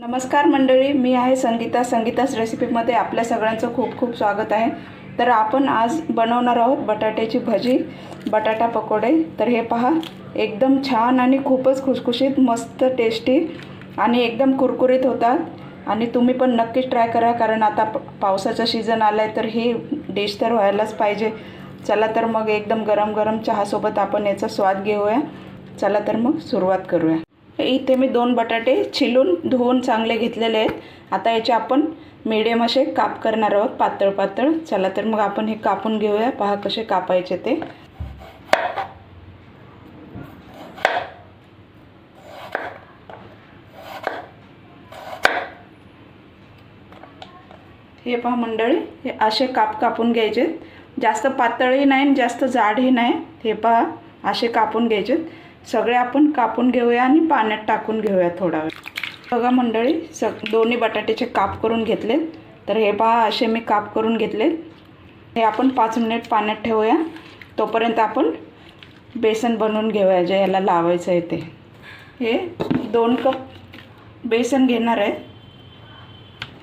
नमस्कार मंडळी, मी आहे संगीताच रेसिपीमध्ये आपल्या सगळ्यांचं खूप खूप स्वागत आहे। तर आपण आज बनवणार आहोत बटाट्याची भजी, बटाटा पकोडे। तर हे पहा, एकदम छान आणि खूपच खुसखुशीत, मस्त टेस्टी आणि एकदम कुरकुरीत होतात। आणि तुम्ही पण नक्कीच ट्राय करा, कारण आता पावसाचा सीजन आला आहे, तर ही डिश तर व्हायलाच पाहिजे। चला तर मग एकदम गरम गरम चहासोबत आपण याचा स्वाद घेऊया। चला तर मग सुरुवात करूया। इथे मी 2 बटाटे छिलून धुवून चांगले घेतलेले आहेत। आता याचे आपण मीडियम असे काप करणार आहोत, पातळ पातळ। चला तर मग आपण हे कापून घेऊया। पहा कसे कापायचे ते। हे पहा मंडळी, हे असे कापून घ्यायचे। जास्त पातळही नाही, जास्त जाडही नाही। हे पहा, असे कापून घ्यायचे। सगळे आपण कापून घेऊया आणि पाण्यात टाकून घेऊया थोडा वेळ। बघा मंडळी, दोन्ही बटाट्याचे काप करून घेतले। तर हे पहा, असे मी काप करून घेतले। हे आपण 5 मिनिट पाण्यात ठेवूया। तोपर्यंत आपण बेसन बनवून घेऊया, जे याला लावायचं आहे ते। हे 2 कप बेसन घेणार आहे।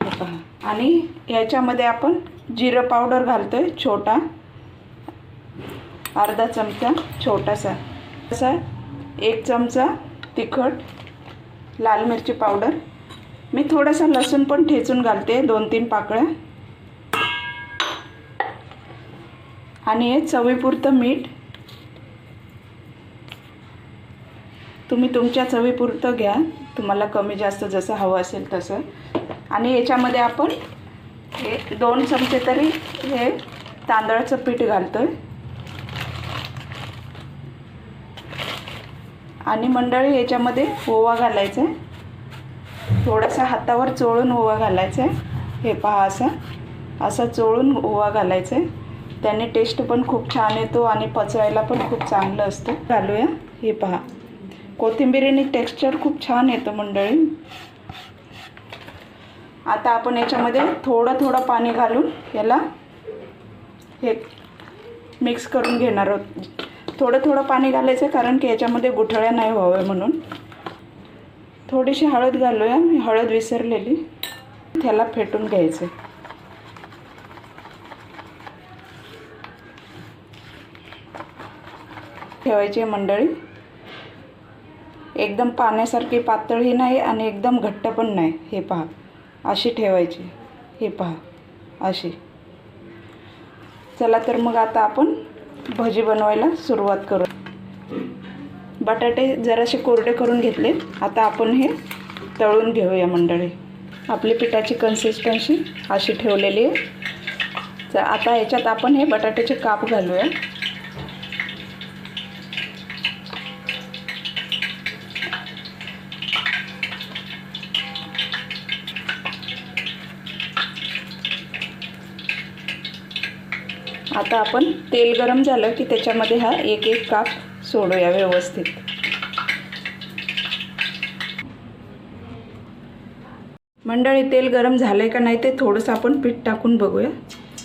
हे पहा, आणि याच्यामध्ये आपण जिरं पावडर घालतोय, छोटा अर्धा चमचा, छोटासा असा 1 चमचा तिखट, लाल मिरची पावडर। मी थोडासा लसूण पण ठेचून घालते, 2-3 पाकळ्या। आणि हे चवीपुरतं मीठ, तुम्ही तुमच्या चवीपुरतं घ्या, तुम्हाला कमी जास्त जसं हवं असेल तसं। आणि याच्यामध्ये आपण हे 2 चमचे तरी हे तांदळाचं पीठ घालतोय। आणि मंडळी, याच्यामध्ये ओवा घालायचा आहे, थोडासा हातावर चोळून ओवा घालायचा आहे। हे पहा, असा चोळून ओवा घालायचा आहे, त्याने टेस्ट पण खूप छान येतो आणि पचवायला पण खूप चांगलं असतं। घालूया। हे पहा, कोथिंबीरीने टेक्स्चर खूप छान येतं मंडळी। आता आपण याच्यामध्ये थोडं पाणी घालून याला हे मिक्स करून घेणार आहोत। थोडं पाणी घालायचं, कारण की याच्यामध्ये गुठळ्या नाही व्हाव्या म्हणून। थोडीशी हळद घालूया, मी हळद विसरलेली। त्याला फेटून घ्यायचं, ठेवायची मंडळी। एकदम पाण्यासारखी पातळही नाही आणि एकदम घट्ट पण नाही। हे पहा, अशी ठेवायची। हे पहा, अशी। चला तर मग आता आपण भजी बनवायला सुरुवात करू। बटाटे जरासे कोरडे करून घेतले। आता आपण हे तळून घेऊया मंडळी। आपली पिठाची कन्सिस्टन्सी अशी ठेवलेली आहे। तर आता याच्यात आपण हे बटाट्याचे काप घालूया। आता आपण तेल गरम झालं की त्याच्यामध्ये हा एक काप सोडूया व्यवस्थित। मंडळी, तेल गरम झालंय का नाही ते थोडंसं आपण पीठ टाकून बघूया।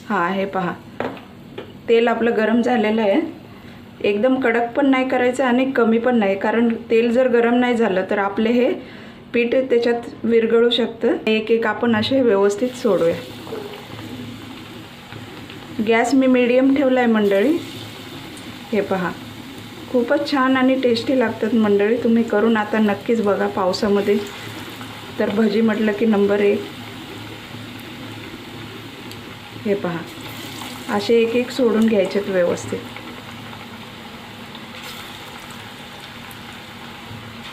हा, हे पहा, तेल आपलं गरम झालेलं आहे। एकदम कडक पण नाही करायचं आणि कमी पण नाही, कारण तेल जर गरम नाही झालं तर आपले हे पीठ त्याच्यात विरघळू शकतं। एक आपण असे व्यवस्थित सोडूया। गॅस मी मीडियम ठेवला आहे मंडळी। हे पहा, खूपच छान आणि टेस्टी लागतात मंडळी। तुम्ही करून आता नक्कीच बघा। पावसामध्ये तर भजी म्हटलं की नंबर 1। हे पहा, असे एक सोडून घ्यायचेत व्यवस्थित।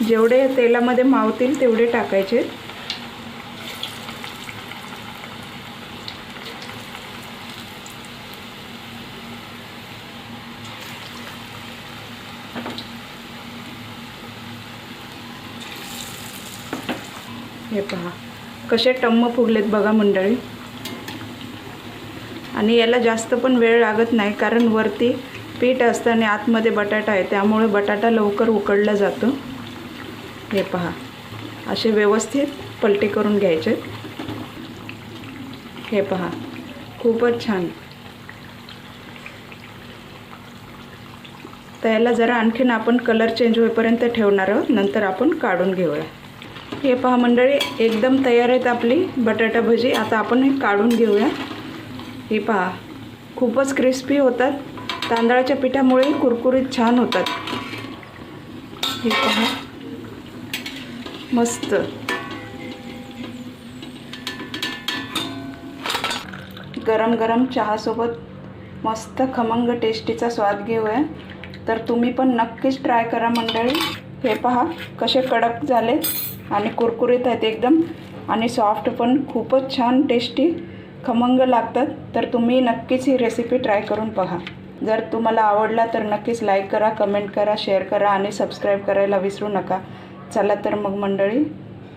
जेवढे तेलामध्ये मावतील तेवढे टाकायचे। हे पहा, कसे टम्म फुगलेत बघा मंडळी। आणि याला जास्त पण वेळ लागत नाही, कारण वरती पीठ असतं आणि आतमध्ये बटाटा आहे, त्यामुळे बटाटा लवकर उकडला जातो। हे पहा, असे व्यवस्थित पलटी करून घ्यायचे। हे पहा, खूपच छान। तर याला जरा आणखीन आपण कलर चेंज होईपर्यंत ठेवणार आहोत, नंतर आपण काढून घेऊया। हे पहा मंडळी, एकदम तयार आहेत आपली बटाटा भजी. आता आपण हे काढून घेऊया. हे पहा, खूपच क्रिस्पी होतात. तांदळाच्या पिठामुळे कुरकुरीत छान होतात. हे पहा, मस्त. गरम गरम चहासोबत मस्त खमंग टेस्टीचा स्वाद घेऊया. तर तुम्ही पण नक्कीच ट्राय करा मंडळी. हे पहा कसे कडक झाले आणि कुरकुरीत आहेत एकदम, आणि सॉफ्ट पण खूपच छान टेस्टी खमंग लागतात. तर तुम्ही नक्कीच ही रेसिपी ट्राय करून पहा. जर तुम्हाला आवडला तर नक्कीच लाईक करा, कमेंट करा, शेअर करा आणि सबस्क्राईब करायला विसरू नका. चला तर मग मंडळी,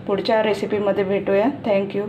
पुढच्या रेसिपीमध्ये भेटूया. थँक्यू.